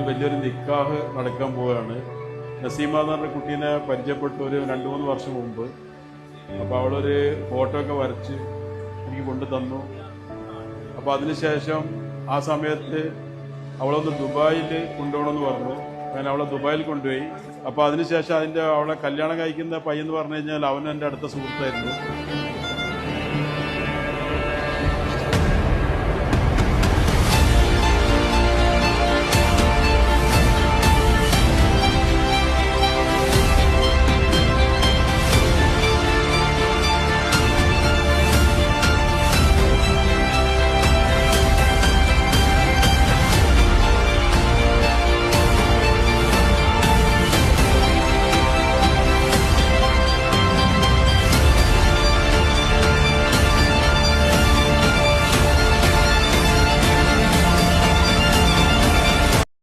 വലിയൊരു നിക്കാഹ് നടക്കാൻ പോവുകയാണ്. നസീമ എന്ന് പറഞ്ഞ കുട്ടീനെ പരിചയപ്പെട്ടു ഒരു 2-3 വർഷം മുമ്പ്. അപ്പോൾ അവളൊരു ഫോട്ടോ ഒക്കെ വരച്ച് എനിക്ക് കൊണ്ടു തന്നു. അപ്പോൾ അതിനുശേഷം ആ സമയത്ത് അവളൊന്ന് ദുബായിൽ കൊണ്ടുപോകണമെന്ന് പറഞ്ഞു. അങ്ങനെ അവളെ ദുബായിൽ കൊണ്ടുപോയി. അപ്പോൾ അതിനുശേഷം അവളെ കല്യാണം കഴിക്കുന്ന പയ്യെന്ന് പറഞ്ഞു കഴിഞ്ഞാൽ അവൻ എൻ്റെ അടുത്ത സുഹൃത്തായിരുന്നു.